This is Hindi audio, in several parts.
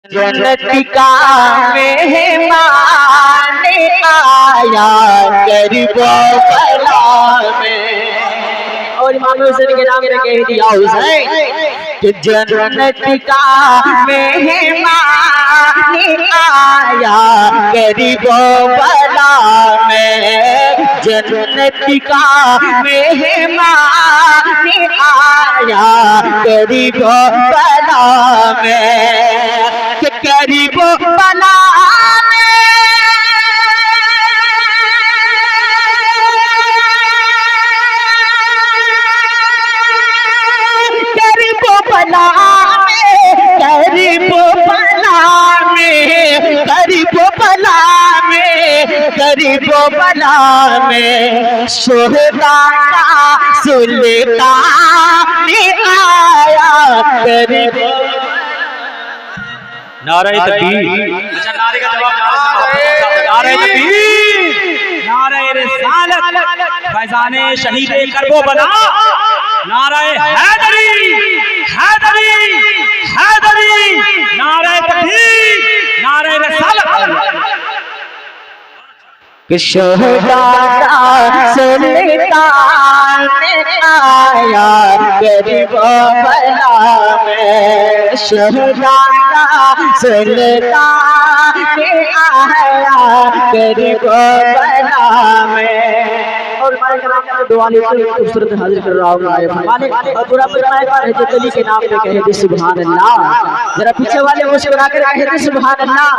जन्नत का मेहमान आया गरीबो बला में। और इमाम हुसैन के नाम पे कह दिया हुसैन कि जन्नत का मेहमान आया गरीबो बला में। जन्नत का मेहमान आया गरीबो बला में। गरीबो बला गरीबो बला में, गरीबो बला में, गरीबो बला में, गरीबो बला में शोहदा का सुल्तान आया गरीबो। नारे तकबीर। अच्छा नारे का जवाब नारे तकबीर, नारे रिसालत, फैजाने शहीद करबो बला, नारे हैदरी, हैदरी, हैदरी, नारे तकबीर, नारे रिसालत। कि शोहदा का सुल्तान आया गरीबो बला में। शोहदा का सुल्तान आया गरीबो बला में। और दुआ लेते खूबसूरत हाजिर कर रहा हूँ और पूरा तली के नाम पे कहे सुभान अल्लाह। जरा पीछे वाले मुस्कुरा कर कहे सुभान अल्लाह,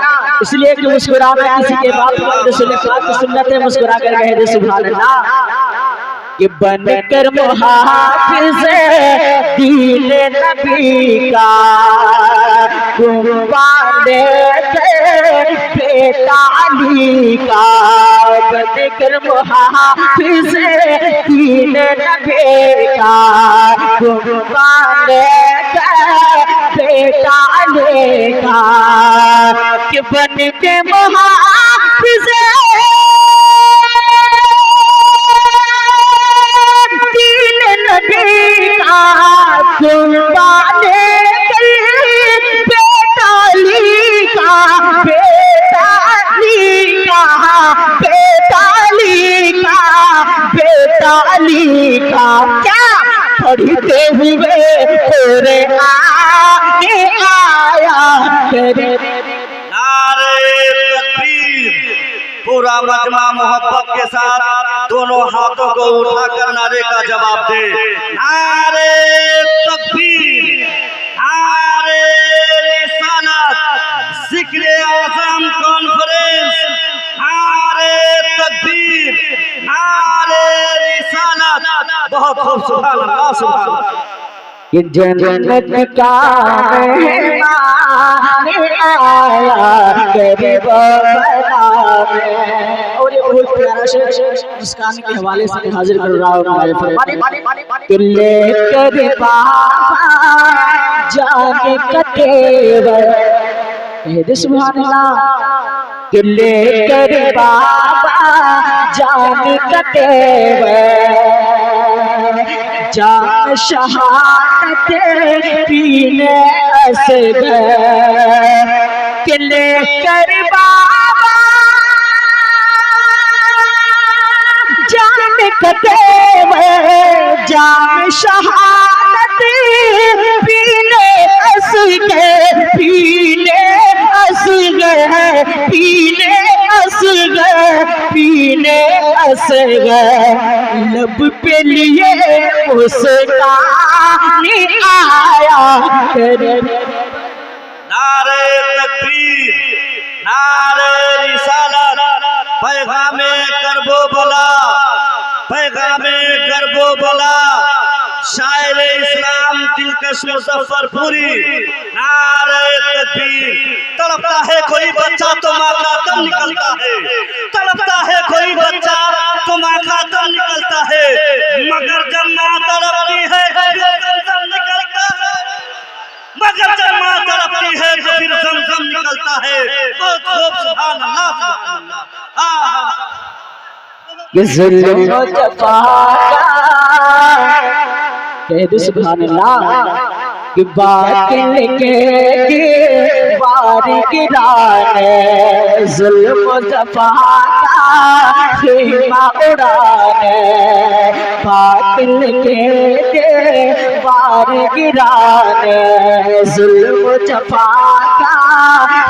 इसलिए कि मुस्कुराना किसी के बात सुन्नत है, मुस्कुरा कर कहे सुभान अल्लाह। कि बनकर मुहाफिज दीन नबी का कुर्बान बेटा अली का। बनकर मुहाफिज दीन नबी का कुर्बान बेटा अली का। कि बनकर मुहाफिज कुर्बान बेटा अली का, बेटा अली का, बेटा अली का, बेटा अली का। क्या पढ़ते हुए तेरे आगे आया तेरे। नारे तकबीर। पूरा मजमा मोहब्बत के साथ दोनों हाथों को उठाकर नारे का जवाब दे। नारे तकबीर, नारे रिसालत, जिक्र आज़म कॉन्फ्रेंस, नारे तकबीर, नारे रिसालत। बहुत खूब, सुभान अल्लाह, सुभान अल्लाह। कि जन्नत का मेहमान आया गरीबो बला में। और ये बहुत प्यारा शेर मुस्कान के हवाले से हाजिर कर रहा हूँ कि लेकर बाबा जाने कतेवर कह दे सुभान अल्लाह। कि लेकर बाबा जाने कतेवर जान शहादत पीने असगर। कि लेकर बाबा जान कतेवर जान शहादत पीने असगर, पीने असगर, पीने असगर, पीने असगर। लब पे लिए मुस्कान आया तेरे। नारे तकबीर, नारे रिसालत, पैगामे करबो बला, पैगामे करबो बला, शायर इस्लाम दिलकश मुजफ्फरपुरी। नारे तकबीर। तड़पता है कोई बच्चा तो माँ का दम निकलता है, तड़पता है कोई बच्चा तो माँ का दम निकलता है, मगर जब माँ तड़पती है दम निकलता है, मगर जब माँ तड़पती है तो फिर जमजम निकलता है। बहुत खूब, सुभान अल्लाह, सुभान अल्लाह। कि जुल्म जफा कह दे सुभान अल्लाह। कि बात लेके वार गिराने जुल्म जफा का खेमा उड़ाने बातिल के वार गिराने जुल्म जफा का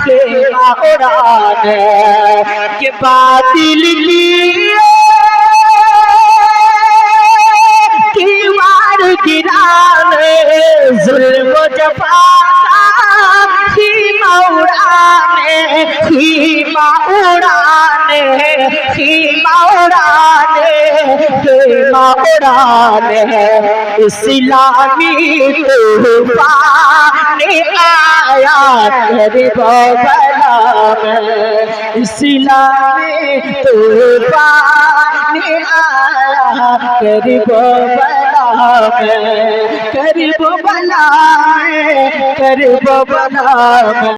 खेमा उड़ाने के बातिल की वार गिराने जुल्म जफा खीमा उड़ाने खीमा उड़ाने खीमा उड़ाने खीमा उड़ाने इस्लामी तूफान आया तेरे बला में इस्लामी तूफान आया तेरे बला में करीब बला में करीब बला में।